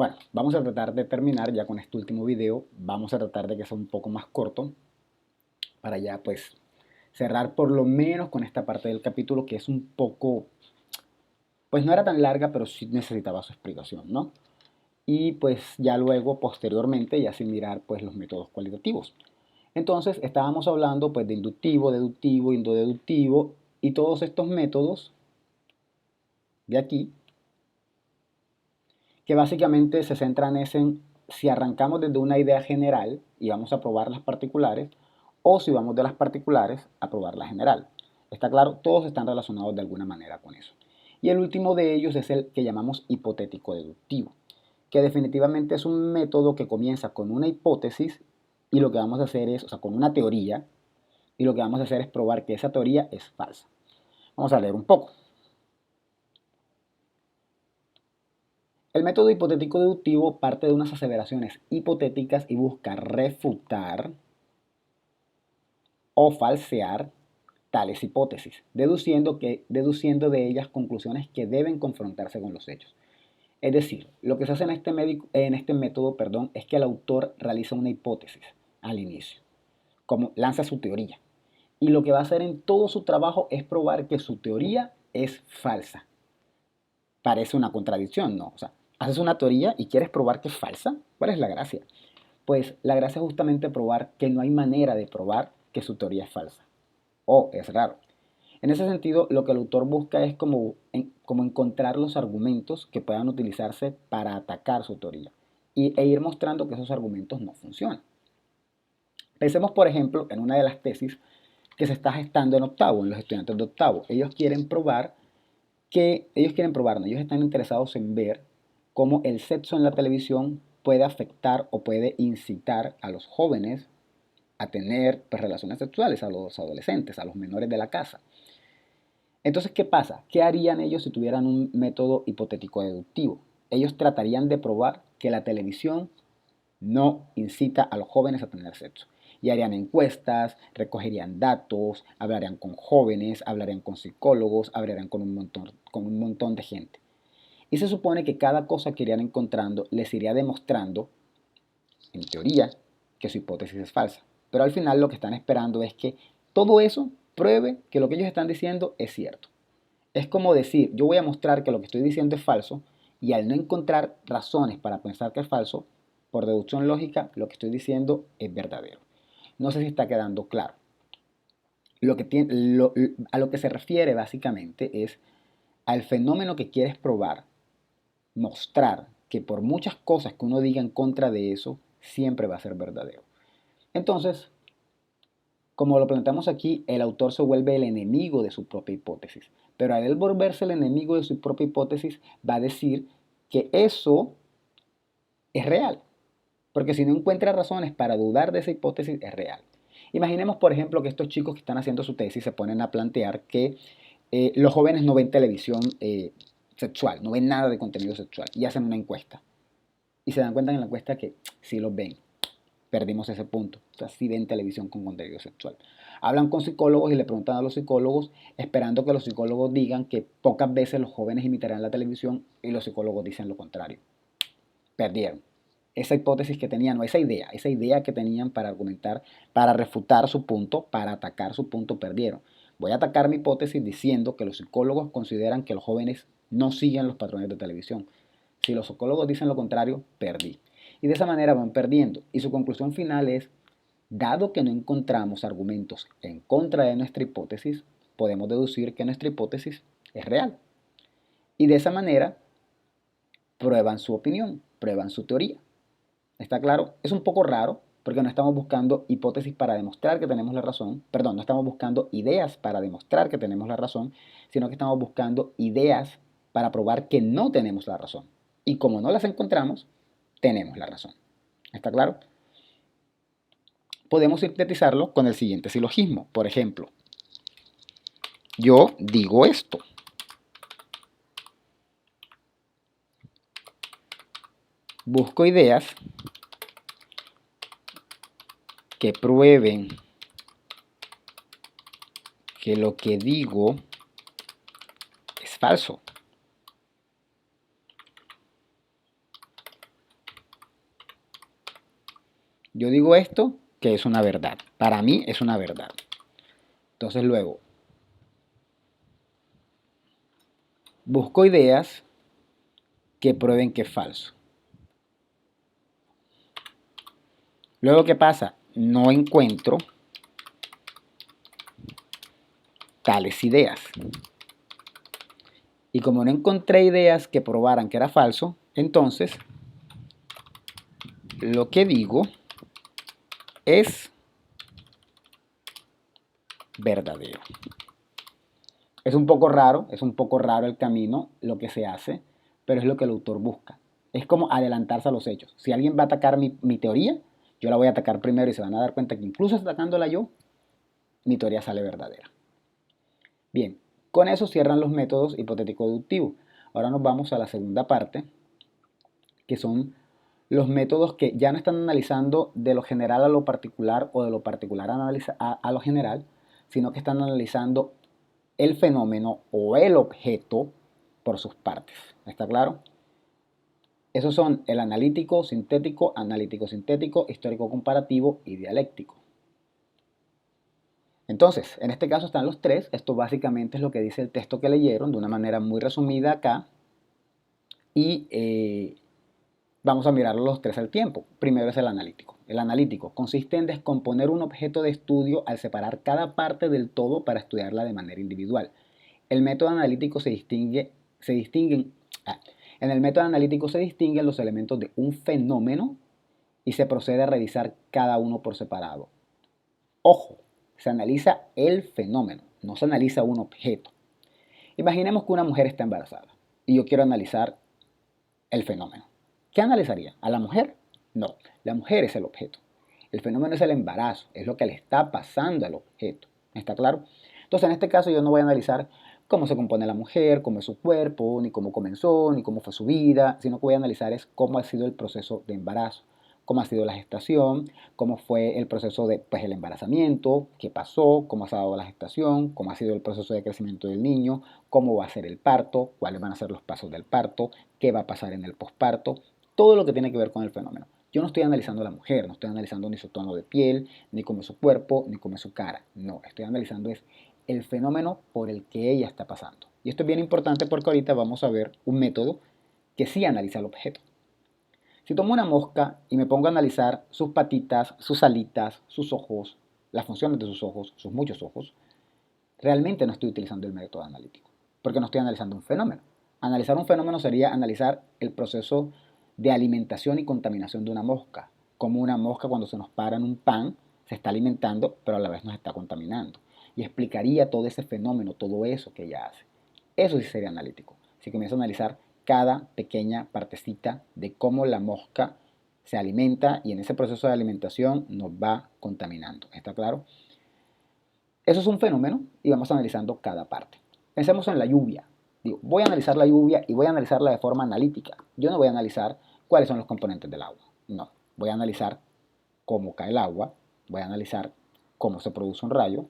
Bueno, vamos a tratar de terminar ya con este último video. Vamos a tratar de que sea un poco más corto para ya pues cerrar por lo menos con esta parte del capítulo que es un poco, pues no era tan larga, pero sí necesitaba su explicación, ¿no? Y pues ya luego, posteriormente, ya sin mirar pues los métodos cualitativos. Entonces estábamos hablando pues de inductivo, deductivo, indodeductivo y todos estos métodos de aquí que básicamente se centran en si arrancamos desde una idea general y vamos a probar las particulares, o si vamos de las particulares a probar la general. Está claro, todos están relacionados de alguna manera con eso. Y el último de ellos es el que llamamos hipotético deductivo, que definitivamente es un método que comienza con una hipótesis y lo que vamos a hacer es, o sea, con una teoría, y lo que vamos a hacer es probar que esa teoría es falsa. Vamos a leer un poco. El método hipotético deductivo parte de unas aseveraciones hipotéticas y busca refutar o falsear tales hipótesis, deduciendo de ellas conclusiones que deben confrontarse con los hechos. Es decir, lo que se hace en este método, es que el autor realiza una hipótesis al inicio, como lanza su teoría. Y lo que va a hacer en todo su trabajo es probar que su teoría es falsa. Parece una contradicción, ¿no? O sea, haces una teoría y quieres probar que es falsa. ¿Cuál es la gracia? Pues la gracia es justamente probar que no hay manera de probar que su teoría es falsa o es raro. En ese sentido, lo que el autor busca es como encontrar los argumentos que puedan utilizarse para atacar su teoría e ir mostrando que esos argumentos no funcionan. Pensemos, por ejemplo, en una de las tesis que se está gestando en octavo, en los estudiantes de octavo. No, ellos están interesados en ver cómo el sexo en la televisión puede afectar o puede incitar a los jóvenes a tener pues, relaciones sexuales, a los adolescentes, a los menores de la casa. Entonces, ¿qué pasa? ¿Qué harían ellos si tuvieran un método hipotético deductivo? Ellos tratarían de probar que la televisión no incita a los jóvenes a tener sexo. Y harían encuestas, recogerían datos, hablarían con jóvenes, hablarían con psicólogos, hablarían con un montón de gente. Y se supone que cada cosa que irían encontrando les iría demostrando, en teoría, que su hipótesis es falsa. Pero al final lo que están esperando es que todo eso pruebe que lo que ellos están diciendo es cierto. Es como decir, yo voy a mostrar que lo que estoy diciendo es falso y al no encontrar razones para pensar que es falso, por deducción lógica, lo que estoy diciendo es verdadero. No sé si está quedando claro. A lo que se refiere básicamente es al fenómeno que quieres probar, mostrar que por muchas cosas que uno diga en contra de eso, siempre va a ser verdadero. Entonces, como lo planteamos aquí, el autor se vuelve el enemigo de su propia hipótesis. Pero al él volverse el enemigo de su propia hipótesis, va a decir que eso es real. Porque si no encuentra razones para dudar de esa hipótesis, es real. Imaginemos, por ejemplo, que estos chicos que están haciendo su tesis se ponen a plantear que los jóvenes no ven televisión sexual, no ven nada de contenido sexual y hacen una encuesta. Y se dan cuenta en la encuesta que sí los ven. Perdimos ese punto. O sea, sí ven televisión con contenido sexual. Hablan con psicólogos y le preguntan a los psicólogos, esperando que los psicólogos digan que pocas veces los jóvenes imitarán la televisión y los psicólogos dicen lo contrario. Perdieron. Esa hipótesis que tenían, o esa idea que tenían para argumentar, para refutar su punto, para atacar su punto, perdieron. Voy a atacar mi hipótesis diciendo que los psicólogos consideran que los jóvenes no siguen los patrones de televisión. Si los psicólogos dicen lo contrario, perdí. Y de esa manera van perdiendo. Y su conclusión final es, dado que no encontramos argumentos en contra de nuestra hipótesis, podemos deducir que nuestra hipótesis es real. Y de esa manera prueban su opinión, prueban su teoría. ¿Está claro? Es un poco raro porque no estamos buscando hipótesis para demostrar que tenemos la razón, perdón, no estamos buscando ideas para demostrar que tenemos la razón, sino que estamos buscando ideas para probar que no tenemos la razón. Y como no las encontramos, tenemos la razón. ¿Está claro? Podemos sintetizarlo con el siguiente silogismo. Por ejemplo, yo digo esto. Busco ideas que prueben que lo que digo es falso. Yo digo esto que es una verdad. Para mí es una verdad. Entonces luego, busco ideas que prueben que es falso. Luego, ¿qué pasa? No encuentro tales ideas. Y como no encontré ideas que probaran que era falso, entonces lo que digo es verdadero. Es un poco raro el camino, lo que se hace, pero es lo que el autor busca. Es como adelantarse a los hechos. Si alguien va a atacar mi teoría, yo la voy a atacar primero y se van a dar cuenta que incluso atacándola yo, mi teoría sale verdadera. Bien, con eso cierran los métodos hipotético-deductivos. Ahora nos vamos a la segunda parte, que son los métodos que ya no están analizando de lo general a lo particular o de lo particular a lo general, sino que están analizando el fenómeno o el objeto por sus partes. ¿Está claro? Esos son el analítico-sintético, histórico-comparativo y dialéctico. Entonces, en este caso están los tres. Esto básicamente es lo que dice el texto que leyeron de una manera muy resumida acá. Y vamos a mirar los tres al tiempo. Primero es el analítico. El analítico consiste en descomponer un objeto de estudio al separar cada parte del todo para estudiarla de manera individual. El método analítico en el método analítico se distinguen los elementos de un fenómeno y se procede a revisar cada uno por separado. Ojo, se analiza el fenómeno, no se analiza un objeto. Imaginemos que una mujer está embarazada y yo quiero analizar el fenómeno. ¿Qué analizaría? ¿A la mujer? No, la mujer es el objeto. El fenómeno es el embarazo, es lo que le está pasando al objeto. ¿Está claro? Entonces, en este caso yo no voy a analizar cómo se compone la mujer, cómo es su cuerpo, ni cómo comenzó, ni cómo fue su vida, sino que voy a analizar es cómo ha sido el proceso de embarazo, cómo ha sido la gestación, cómo fue el proceso de el embarazamiento, qué pasó, cómo se ha dado la gestación, cómo ha sido el proceso de crecimiento del niño, cómo va a ser el parto, cuáles van a ser los pasos del parto, qué va a pasar en el posparto, todo lo que tiene que ver con el fenómeno. Yo no estoy analizando a la mujer, no estoy analizando ni su tono de piel, ni cómo es su cuerpo, ni cómo es su cara. No, estoy analizando es el fenómeno por el que ella está pasando. Y esto es bien importante porque ahorita vamos a ver un método que sí analiza el objeto. Si tomo una mosca y me pongo a analizar sus patitas, sus alitas, sus ojos, las funciones de sus ojos, sus muchos ojos, realmente no estoy utilizando el método analítico, porque no estoy analizando un fenómeno. Analizar un fenómeno sería analizar el proceso de alimentación y contaminación de una mosca, como una mosca cuando se nos para en un pan se está alimentando, pero a la vez nos está contaminando. Y explicaría todo ese fenómeno, todo eso que ella hace. Eso sí sería analítico. Si comienzo a analizar cada pequeña partecita de cómo la mosca se alimenta y en ese proceso de alimentación nos va contaminando. ¿Está claro? Eso es un fenómeno y vamos analizando cada parte. Pensemos en la lluvia. Digo, voy a analizar la lluvia y voy a analizarla de forma analítica. Yo no voy a analizar cuáles son los componentes del agua. No, voy a analizar cómo cae el agua, voy a analizar cómo se produce un rayo,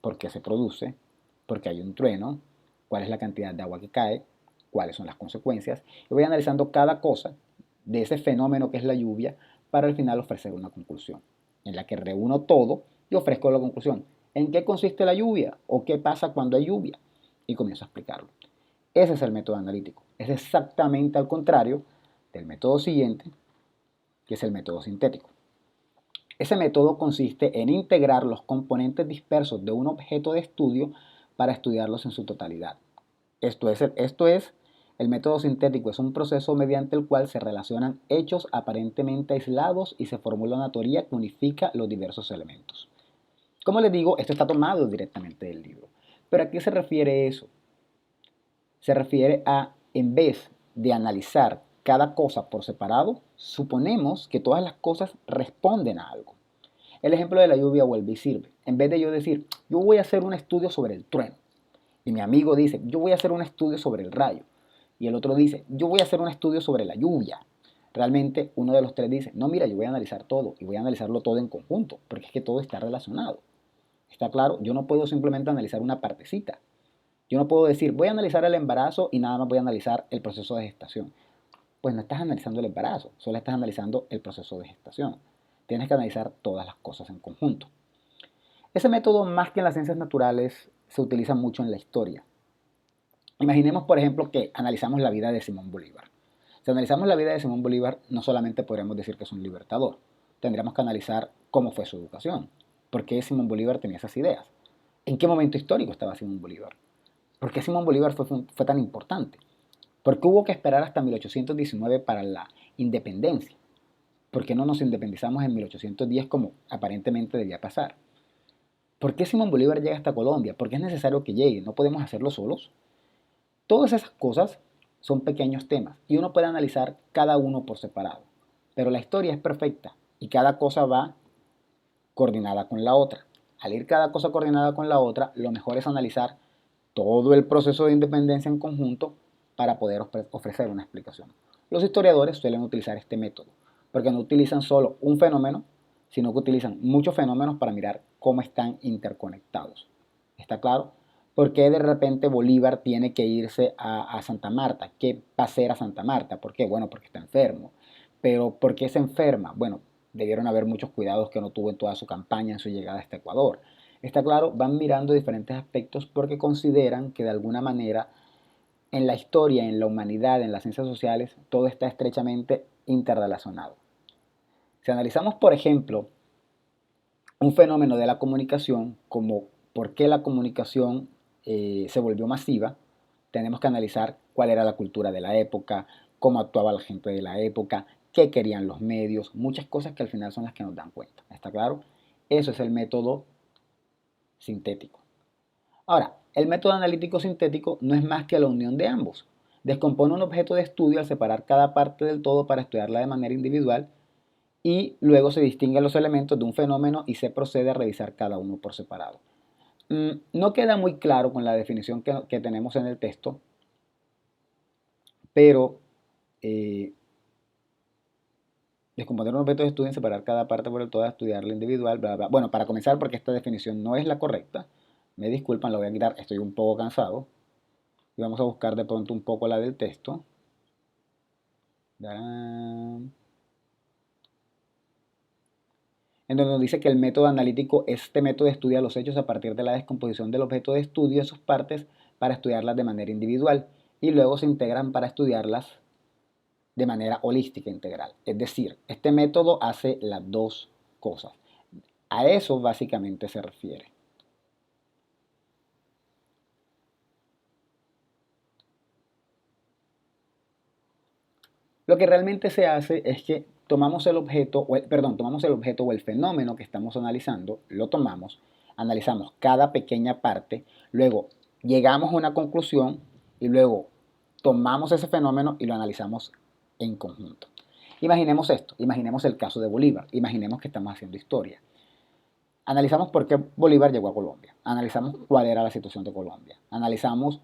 por qué se produce, por qué hay un trueno, cuál es la cantidad de agua que cae, cuáles son las consecuencias. Y voy analizando cada cosa de ese fenómeno que es la lluvia para al final ofrecer una conclusión, en la que reúno todo y ofrezco la conclusión. ¿En qué consiste la lluvia? ¿O qué pasa cuando hay lluvia? Y comienzo a explicarlo. Ese es el método analítico. Es exactamente al contrario del método siguiente, que es el método sintético. Ese método consiste en integrar los componentes dispersos de un objeto de estudio para estudiarlos en su totalidad. Esto es, el método sintético es un proceso mediante el cual se relacionan hechos aparentemente aislados y se formula una teoría que unifica los diversos elementos. Como les digo, esto está tomado directamente del libro. ¿Pero a qué se refiere eso? Se refiere a, en vez de analizar cada cosa por separado, suponemos que todas las cosas responden a algo. El ejemplo de la lluvia vuelve y sirve. En vez de yo decir, yo voy a hacer un estudio sobre el trueno, y mi amigo dice, yo voy a hacer un estudio sobre el rayo, y el otro dice, yo voy a hacer un estudio sobre la lluvia. Realmente uno de los tres dice, no, mira, yo voy a analizar todo, y voy a analizarlo todo en conjunto, porque es que todo está relacionado. ¿Está claro? Yo no puedo simplemente analizar una partecita. Yo no puedo decir, voy a analizar el embarazo y nada más voy a analizar el proceso de gestación. Pues no estás analizando el embarazo, solo estás analizando el proceso de gestación. Tienes que analizar todas las cosas en conjunto. Ese método, más que en las ciencias naturales, se utiliza mucho en la historia. Imaginemos, por ejemplo, que analizamos la vida de Simón Bolívar. Si analizamos la vida de Simón Bolívar, no solamente podríamos decir que es un libertador, tendríamos que analizar cómo fue su educación, por qué Simón Bolívar tenía esas ideas, en qué momento histórico estaba Simón Bolívar, por qué Simón Bolívar fue tan importante, por qué hubo que esperar hasta 1819 para la independencia, por qué no nos independizamos en 1810 como aparentemente debía pasar, por qué Simón Bolívar llega hasta Colombia, por qué es necesario que llegue, no podemos hacerlo solos. Todas esas cosas son pequeños temas y uno puede analizar cada uno por separado. Pero la historia es perfecta y cada cosa va coordinada con la otra. Al ir cada cosa coordinada con la otra, lo mejor es analizar todo el proceso de independencia en conjunto para poder ofrecer una explicación. Los historiadores suelen utilizar este método porque no utilizan solo un fenómeno, sino que utilizan muchos fenómenos para mirar cómo están interconectados. ¿Está claro? ¿Por qué de repente Bolívar tiene que irse a Santa Marta? ¿Qué va a hacer a Santa Marta? ¿Por qué? Bueno, porque está enfermo. Pero ¿por qué se enferma? Bueno, debieron haber muchos cuidados que no tuvo en toda su campaña, en su llegada a este Ecuador. Está claro, van mirando diferentes aspectos porque consideran que de alguna manera en la historia, en la humanidad, en las ciencias sociales, todo está estrechamente interrelacionado. Si analizamos, por ejemplo, un fenómeno de la comunicación, como por qué la comunicación se volvió masiva, tenemos que analizar cuál era la cultura de la época, cómo actuaba la gente de la época, qué querían los medios, muchas cosas que al final son las que nos dan cuenta. ¿Está claro? Eso es el método sintético. Ahora, el método analítico sintético no es más que la unión de ambos. Descompone un objeto de estudio al separar cada parte del todo para estudiarla de manera individual y luego se distinguen los elementos de un fenómeno y se procede a revisar cada uno por separado. No queda muy claro con la definición que tenemos en el texto, pero descomponer un objeto de estudio y separar cada parte por el todo, estudiarla individual, bla, bla. Bueno, para comenzar, porque esta definición no es la correcta, me disculpan, la voy a quitar, estoy un poco cansado. Y vamos a buscar de pronto un poco la del texto. En donde nos dice que el método analítico, este método estudia los hechos a partir de la descomposición del objeto de estudio de sus partes para estudiarlas de manera individual y luego se integran para estudiarlas de manera holística integral. Es decir, este método hace las dos cosas. A eso básicamente se refiere. Lo que realmente se hace es que tomamos el objeto, tomamos el objeto o el fenómeno que estamos analizando, lo tomamos, analizamos cada pequeña parte, luego llegamos a una conclusión y luego tomamos ese fenómeno y lo analizamos en conjunto. Imaginemos esto, imaginemos el caso de Bolívar, imaginemos que estamos haciendo historia. Analizamos por qué Bolívar llegó a Colombia, analizamos cuál era la situación de Colombia, analizamos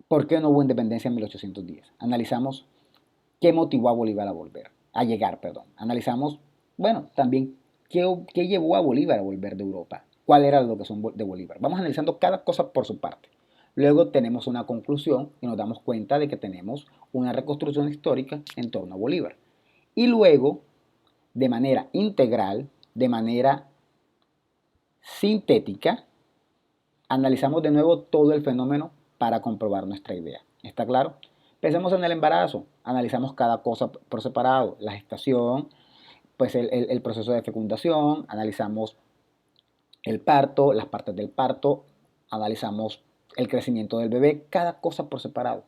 por qué no hubo independencia en 1810, analizamos qué motivó a Bolívar a llegar. Analizamos, bueno, también qué llevó a Bolívar a volver de Europa, cuál era la educación de Bolívar. Vamos analizando cada cosa por su parte. Luego tenemos una conclusión y nos damos cuenta de que tenemos una reconstrucción histórica en torno a Bolívar. Y luego, de manera integral, de manera sintética, analizamos de nuevo todo el fenómeno para comprobar nuestra idea. ¿Está claro? Pensemos en el embarazo, analizamos cada cosa por separado, la gestación, pues el proceso de fecundación, analizamos el parto, las partes del parto, analizamos el crecimiento del bebé, cada cosa por separado.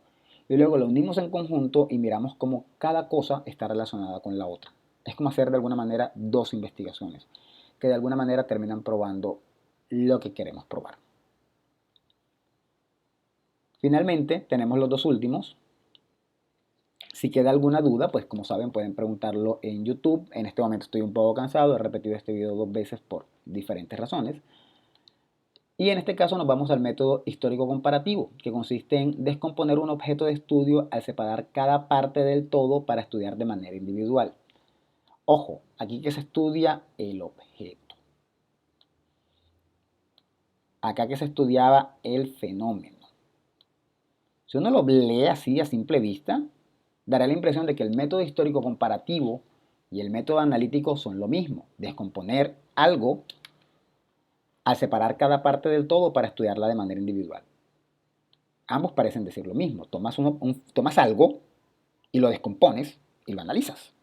Y luego lo unimos en conjunto y miramos cómo cada cosa está relacionada con la otra. Es como hacer de alguna manera dos investigaciones, que de alguna manera terminan probando lo que queremos probar. Finalmente, tenemos los dos últimos. Si queda alguna duda, pues como saben pueden preguntarlo en YouTube. En este momento estoy un poco cansado, he repetido este video 2 veces por diferentes razones. Y en este caso nos vamos al método histórico comparativo, que consiste en descomponer un objeto de estudio al separar cada parte del todo para estudiar de manera individual. Ojo, aquí que se estudia el objeto. Acá que se estudiaba el fenómeno. Si uno lo lee así a simple vista, dará la impresión de que el método histórico comparativo y el método analítico son lo mismo, descomponer algo al separar cada parte del todo para estudiarla de manera individual. Ambos parecen decir lo mismo, tomas algo y lo descompones y lo analizas.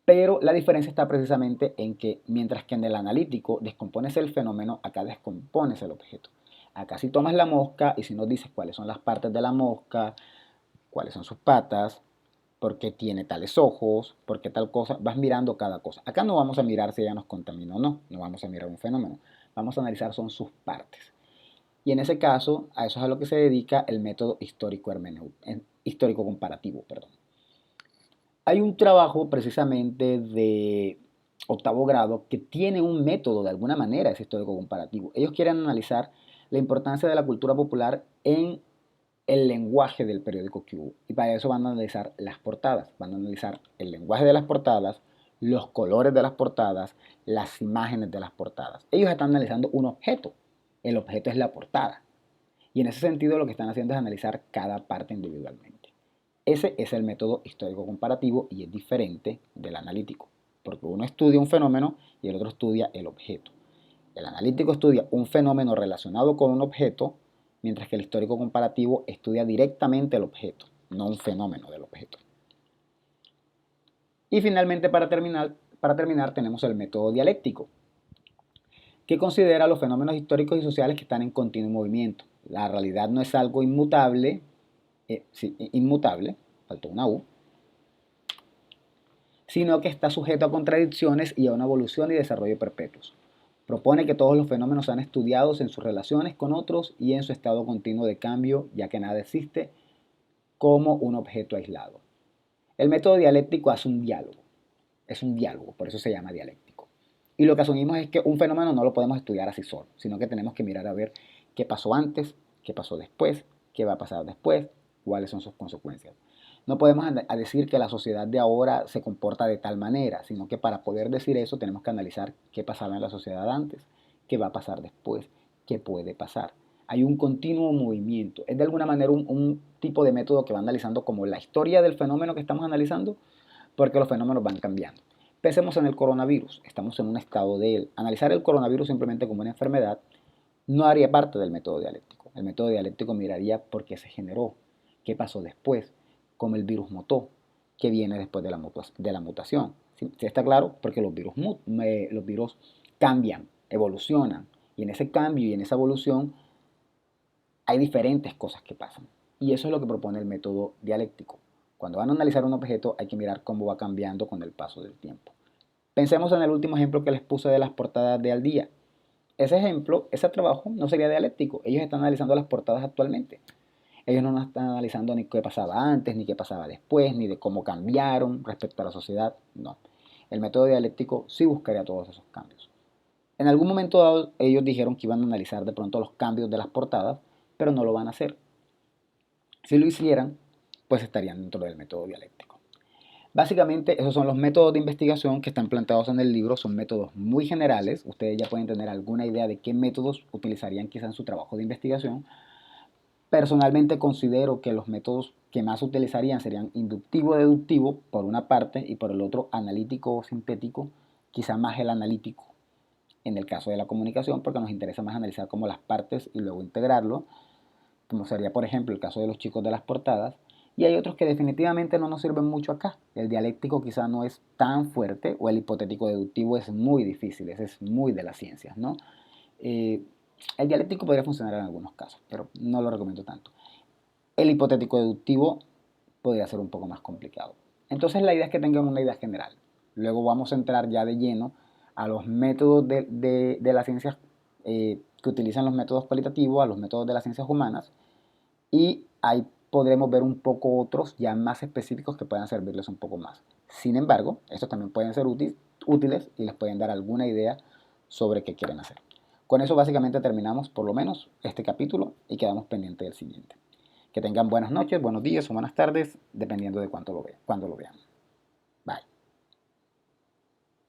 Pero la diferencia está precisamente en que mientras que en el analítico descompones el fenómeno, acá descompones el objeto. Acá si tomas la mosca y si nos dices cuáles son las partes de la mosca, cuáles son sus patas, por qué tiene tales ojos, por qué tal cosa, vas mirando cada cosa. Acá no vamos a mirar si ella nos contamina o no, no vamos a mirar un fenómeno, vamos a analizar son sus partes. Y en ese caso, a eso es a lo que se dedica el método histórico comparativo. Hay un trabajo precisamente de octavo grado que tiene un método de alguna manera, ese histórico comparativo. Ellos quieren analizar la importancia de la cultura popular en el lenguaje del periódico que hubo. Y para eso van a analizar las portadas, van a analizar el lenguaje de las portadas, los colores de las portadas, las imágenes de las portadas. Ellos están analizando un objeto, el objeto es la portada. Y en ese sentido lo que están haciendo es analizar cada parte individualmente. Ese es el método histórico comparativo y es diferente del analítico, porque uno estudia un fenómeno y el otro estudia el objeto. El analítico estudia un fenómeno relacionado con un objeto, mientras que el histórico comparativo estudia directamente el objeto, no un fenómeno del objeto. Y finalmente, para terminar tenemos el método dialéctico, que considera los fenómenos históricos y sociales que están en continuo movimiento. La realidad no es algo inmutable, faltó una U, sino que está sujeto a contradicciones y a una evolución y desarrollo perpetuos. Propone que todos los fenómenos sean estudiados en sus relaciones con otros y en su estado continuo de cambio, ya que nada existe como un objeto aislado. El método dialéctico hace un diálogo, es un diálogo, por eso se llama dialéctico. Y lo que asumimos es que un fenómeno no lo podemos estudiar así solo, sino que tenemos que mirar a ver qué pasó antes, qué pasó después, qué va a pasar después, cuáles son sus consecuencias. No podemos decir que la sociedad de ahora se comporta de tal manera, sino que para poder decir eso tenemos que analizar qué pasaba en la sociedad antes, qué va a pasar después, qué puede pasar. Hay un continuo movimiento. Es de alguna manera un tipo de método que va analizando como la historia del fenómeno que estamos analizando, porque los fenómenos van cambiando. Pensemos en el coronavirus, estamos en un estado de él. Analizar el coronavirus simplemente como una enfermedad no haría parte del método dialéctico. El método dialéctico miraría por qué se generó, qué pasó después, cómo el virus mutó, qué viene después de la mutación. ¿Sí? ¿Sí está claro? Porque los virus cambian, evolucionan, y en ese cambio y en esa evolución hay diferentes cosas que pasan. Y eso es lo que propone el método dialéctico. Cuando van a analizar un objeto hay que mirar cómo va cambiando con el paso del tiempo. Pensemos en el último ejemplo que les puse de las portadas de Al Día. Ese ejemplo, ese trabajo no sería dialéctico. Ellos están analizando las portadas actualmente. Ellos no están analizando ni qué pasaba antes, ni qué pasaba después, ni de cómo cambiaron respecto a la sociedad. No. El método dialéctico sí buscaría todos esos cambios. En algún momento dado ellos dijeron que iban a analizar de pronto los cambios de las portadas, pero no lo van a hacer. Si lo hicieran, pues estarían dentro del método dialéctico. Básicamente esos son los métodos de investigación que están planteados en el libro, son métodos muy generales, ustedes ya pueden tener alguna idea de qué métodos utilizarían quizá en su trabajo de investigación. Personalmente considero que los métodos que más utilizarían serían inductivo-deductivo por una parte y por el otro analítico-sintético, quizá más el analítico en el caso de la comunicación porque nos interesa más analizar como las partes y luego integrarlo, como sería por ejemplo el caso de los chicos de las portadas. Y hay otros que definitivamente no nos sirven mucho acá. El dialéctico quizá no es tan fuerte o el hipotético deductivo es muy difícil, ese es muy de las ciencias, ¿no? El dialéctico podría funcionar en algunos casos, pero no lo recomiendo tanto. El hipotético deductivo podría ser un poco más complicado. Entonces la idea es que tengan una idea general. Luego vamos a entrar ya de lleno a los métodos de las ciencias que utilizan los métodos cualitativos, a los métodos de las ciencias humanas, y ahí podremos ver un poco otros ya más específicos que puedan servirles un poco más. Sin embargo, estos también pueden ser útiles y les pueden dar alguna idea sobre qué quieren hacer. Con eso básicamente terminamos por lo menos este capítulo y quedamos pendientes del siguiente. Que tengan buenas noches, buenos días o buenas tardes, dependiendo de cuándo lo vean.